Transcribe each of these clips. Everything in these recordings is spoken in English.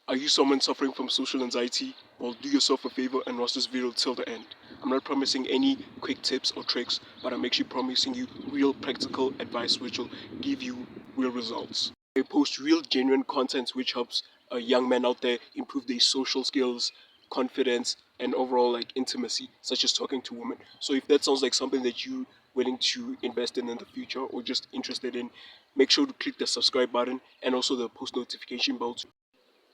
Are you someone suffering from social anxiety? Well, do yourself a favor and watch this video till the end. I'm not promising any quick tips or tricks, but I'm actually promising you real practical advice which will give you real results. I post real genuine content which helps young men out there improve their social skills, confidence, and overall like intimacy, such as talking to women. So if that sounds like something that you willing to invest in the future or just interested in, make sure to click the subscribe button and also the post notification bell.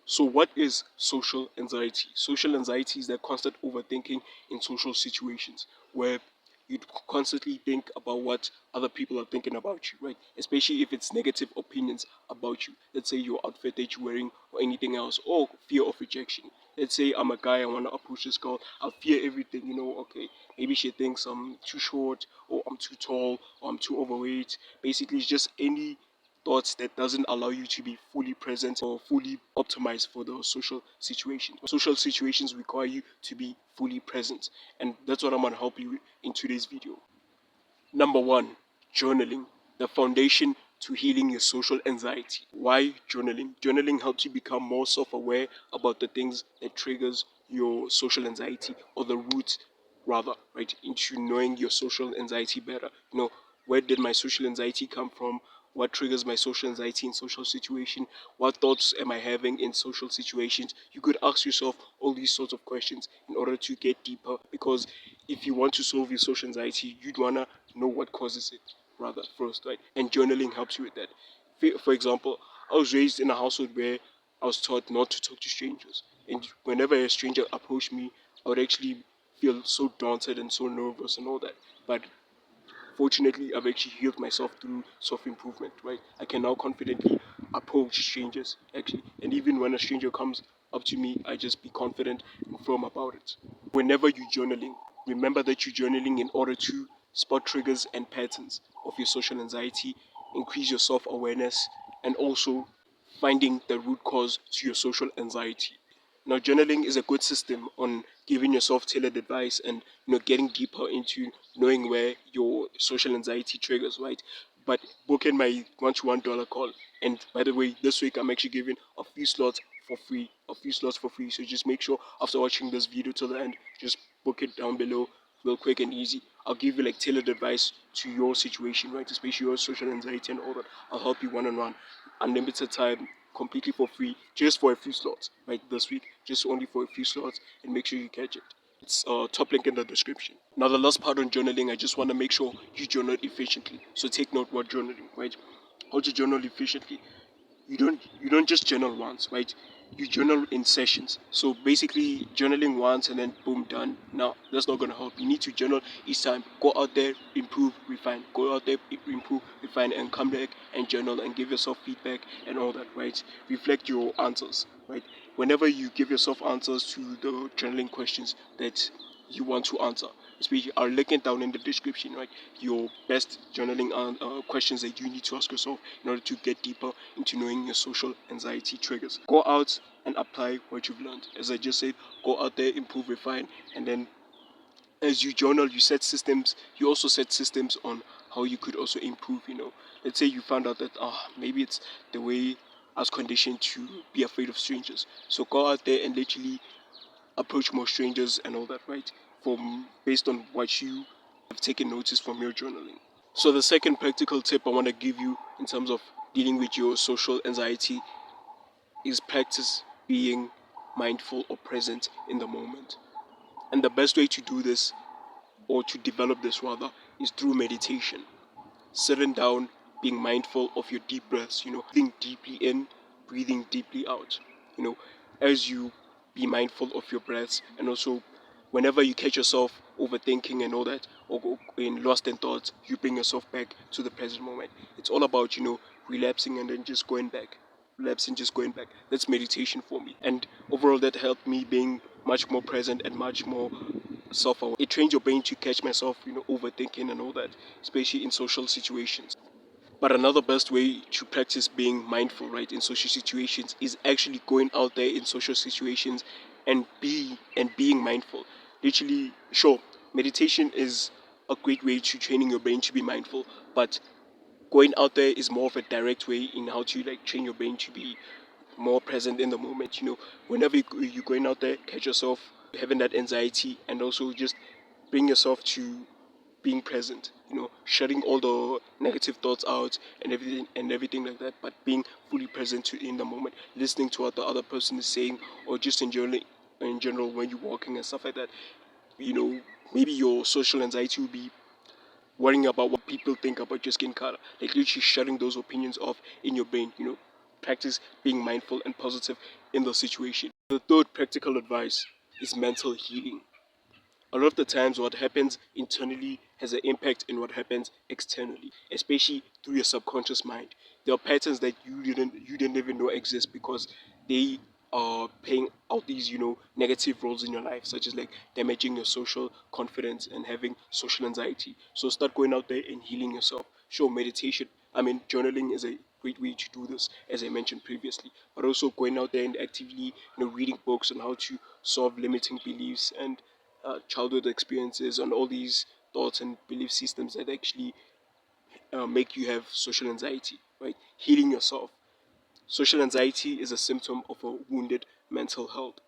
So, what is social anxiety? Social anxiety is that constant overthinking in social situations where you constantly think about what other people are thinking about you, right? Especially if it's negative opinions about you. Let's say your outfit that you're wearing or anything else, or fear of rejection. Let's say I'm a guy, I want to approach this girl, I'll fear everything, okay, maybe she thinks I'm too short, or I'm too tall, or I'm too overweight. Basically, it's just any thoughts that doesn't allow you to be fully present or fully optimized for those social situations. Social situations require you to be fully present, and that's what I'm going to help you with in today's video. Number one, journaling, the foundation to healing your social anxiety. Why journaling? Journaling helps you become more self-aware about the things that triggers your social anxiety, or the root rather, right, into knowing your social anxiety better. Where did my social anxiety come from? What triggers my social anxiety in social situation? What thoughts am I having in social situations? You could ask yourself all these sorts of questions in order to get deeper, because if you want to solve your social anxiety, you'd want to know what causes it rather first, right? And journaling helps you with that. For example, I was raised in a household where I was taught not to talk to strangers, and whenever a stranger approached me, I would actually feel so daunted and so nervous and all that. But fortunately, I've actually healed myself through self-improvement, right? I can now confidently approach strangers, actually. And even when a stranger comes up to me, I just be confident and firm about it. Whenever you're journaling, remember that you're journaling in order to spot triggers and patterns of your social anxiety, increase your self-awareness, and also finding the root cause to your social anxiety. Now, journaling is a good system on giving yourself tailored advice and getting deeper into knowing where your social anxiety triggers, right? But book in my $1 call. And by the way, this week I'm actually giving a few slots for free, a few slots for free. So just make sure after watching this video till the end, just book it down below, real quick and easy. I'll give you like tailored advice to your situation, right? Especially your social anxiety and all that. I'll help you one on one, unlimited time, completely for free, just for a few slots, right? This week, just only for a few slots, and make sure you catch it. It's top link in the description. Now, the last part on journaling, I just want to make sure you journal efficiently. So take note what journaling, right? How to journal efficiently. You don't just journal once, right? You journal in sessions. So basically journaling once and then boom, done. Now that's not gonna help. You need to journal each time. Go out there, improve, refine. Go out there, improve, refine, and come back and journal and give yourself feedback and all that, right? Reflect your answers, right? Whenever you give yourself answers to the journaling questions that you want to answer, especially I'll link it down in the description, right? Your best journaling questions that you need to ask yourself in order to get deeper into knowing your social anxiety triggers. Go out and apply what you've learned. As I just said, go out there, improve, refine, and then as you journal, you set systems. You also set systems on how you could also improve. Let's say you found out that maybe it's the way I was conditioned to be afraid of strangers. So go out there and literally approach more strangers and all that, right? From based on what you have taken notice from your journaling. So the second practical tip I want to give you in terms of dealing with your social anxiety is practice being mindful or present in the moment. And the best way to do this, or to develop this rather, is through meditation. Sitting down, being mindful of your deep breaths, breathing deeply in, breathing deeply out. As you be mindful of your breaths, and also whenever you catch yourself overthinking and all that, or in lost in thoughts, you bring yourself back to the present moment. It's all about, relapsing and then just going back. Relapsing, just going back. That's meditation for me. And overall, that helped me being much more present and much more self-aware. It trains your brain to catch myself, overthinking and all that, especially in social situations. But another best way to practice being mindful, right, in social situations is actually going out there in social situations and being mindful. Literally, sure, meditation is a great way to training your brain to be mindful, but going out there is more of a direct way in how to like train your brain to be more present in the moment. Whenever you're going out there, catch yourself having that anxiety, and also just bring yourself to being present. Shutting all the negative thoughts out and everything like that, but being fully present in the moment, listening to what the other person is saying, or just in general when you're walking and stuff like that. You know, Maybe your social anxiety will be worrying about what people think about your skin color, like literally shutting those opinions off in your brain. Practice being mindful and positive in the situation. The third practical advice is mental healing. A lot of the times what happens internally has an impact in what happens externally, especially through your subconscious mind. There are patterns that you didn't even know exist because they are playing out these negative roles in your life, such as like damaging your social confidence and having social anxiety. So start going out there and healing yourself. Sure, meditation, I mean, journaling is a great way to do this, as I mentioned previously, but also going out there and actively reading books on how to solve limiting beliefs and childhood experiences, on all these thoughts and belief systems that actually make you have social anxiety, right? Healing yourself. Social anxiety is a symptom of a wounded mental health,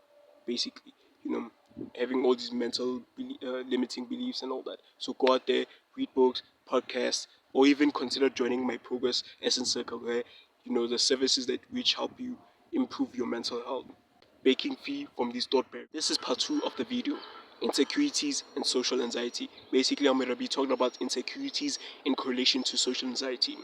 basically. You know, Having all these limiting beliefs and all that. So go out there, read books, podcasts, or even consider joining my Progress Essence Circle, where the services that which help you improve your mental health. Breaking free from these thought barriers. This is part 2 of the video. Insecurities and social anxiety. Basically, I'm going to be talking about insecurities in correlation to social anxiety.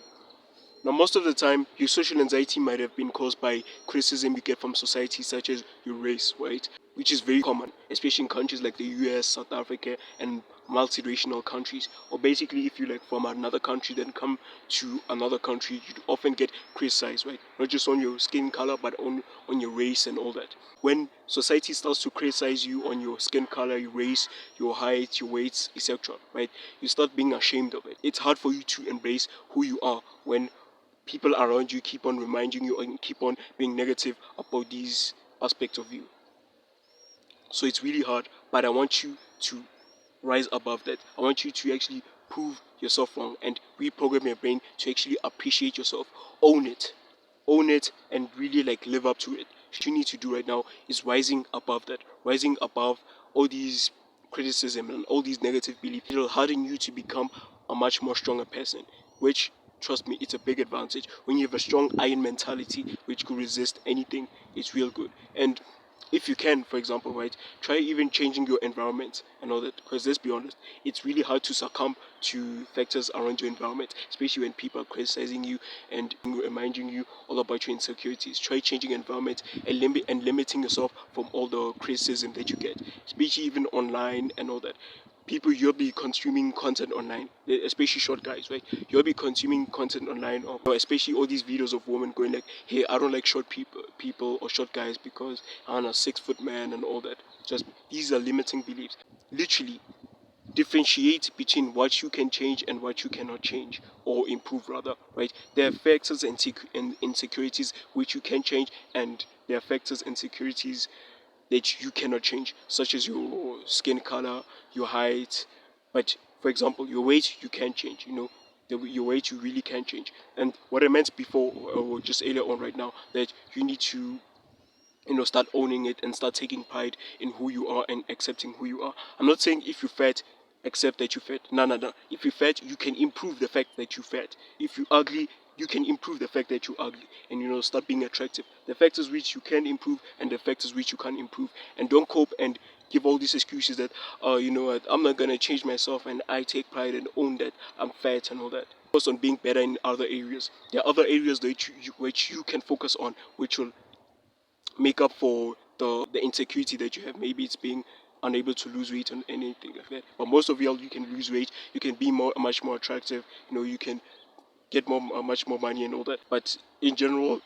Now, most of the time, your social anxiety might have been caused by criticism you get from society, such as your race, right? Which is very common, especially in countries like the US, South Africa, and multiracial countries. Or basically, if you like from another country, then come to another country, you often get criticized, right? Not just on your skin color, but on your race and all that. When society starts to criticize you on your skin color, your race, your height, your weights, etc., right? You start being ashamed of it. It's hard for you to embrace who you are when people around you keep on reminding you and keep on being negative about these aspects of you. So it's really hard, but I want you to rise above that. I want you to actually prove yourself wrong and reprogram your brain to actually appreciate yourself. Own it. Own it and really like live up to it. What you need to do right now is rising above that. Rising above all these criticism and all these negative beliefs. It'll harden you to become a much more stronger person, which, trust me, it's a big advantage. When you have a strong iron mentality which could resist anything, it's real good. And if you can, for example, right, try even changing your environment and all that. Because let's be honest, it's really hard to succumb to factors around your environment, especially when people are criticizing you and reminding you all about your insecurities. Try changing environment and limiting yourself from all the criticism that you get, especially even online and all that. People, you'll be consuming content online, especially short guys, right? You'll be consuming content online, or especially all these videos of women going like, hey, I don't like short people or short guys because I'm a 6 foot man and all that. Just these are limiting beliefs. Literally differentiate between what you can change and what you cannot change or improve, rather, right? There are factors and insecurities which you can change, and there are factors and insecurities that you cannot change, such as your skin color, your height. But for example, your weight you can change. Your weight you really can change. And what I meant before, or just earlier on right now, that you need to start owning it and start taking pride in who you are and accepting who you are. I'm not saying if you're fat, accept that you're fat. No, no, no. If you're fat, you can improve the fact that you're fat. If you're ugly, you can improve the fact that you're ugly, and start being attractive. The factors which you can improve and the factors which you can't improve. And don't cope and give all these excuses that, oh, you know what, I'm not gonna change myself and I take pride and own that I'm fat and all that. Focus on being better in other areas. There are other areas that which you can focus on, which will make up for the insecurity that you have. Maybe it's being unable to lose weight or anything like that. But most of y'all, you can lose weight. You can be much more attractive. You can get much more money and all that. But in general,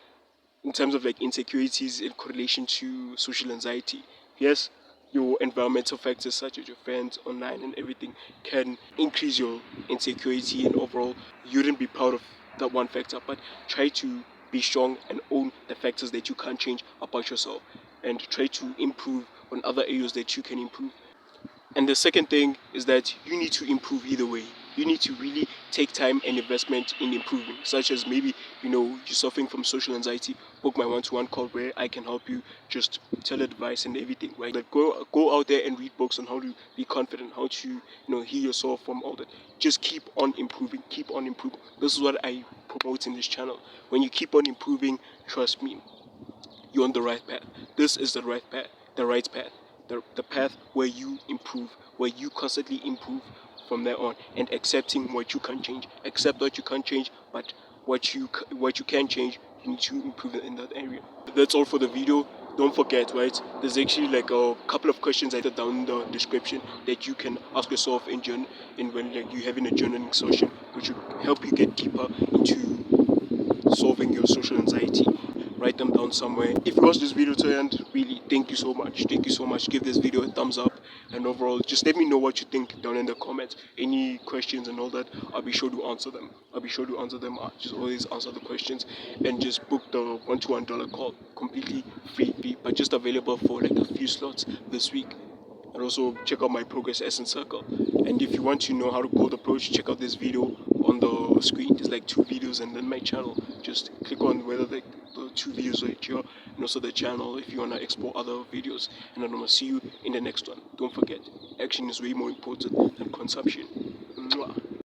in terms of like insecurities in correlation to social anxiety, yes, your environmental factors such as your friends online and everything can increase your insecurity, and overall you wouldn't be proud of that one factor. But try to be strong and own the factors that you can't change about yourself, and try to improve on other areas that you can improve. And the second thing is that you need to improve either way. you need to really take time and investment in improving, such as maybe you're suffering from social anxiety. Book my one-to-one call where I can help you, just tell advice and everything, right? Like go out there and read books on how to be confident, how to heal yourself from all that. Just keep on improving, keep on improving. This is what I promote in this channel. When you keep on improving, trust me, you're on the right path. This is the right path, the path where you improve, where you constantly improve from there on, and accepting what you can't change. Accept what you can't change, but what you can change, you need to improve in that area. That's all for the video. Don't forget, right? There's actually like a couple of questions I put down in the description that you can ask yourself in when like you're having a journaling session, which will help you get deeper into solving your social anxiety. Write them down somewhere. If you watched this video to the end, really thank you so much. Thank you so much. Give this video a thumbs up, and overall just let me know what you think down in the comments. Any questions and all that, I'll be sure to answer them. I'll just always answer the questions, and just book the one-to-one dollar call, completely free, but just available for like a few slots this week. And also check out my Progress Essence Circle. And if you want to know how to cold approach, check out this video on the screen. There's like 2 videos, and then my channel. Just click on whether the 2 videos right here, and also the channel if you want to explore other videos. And I'm gonna see you in the next one. Don't forget, action is way more important than consumption. Mwah.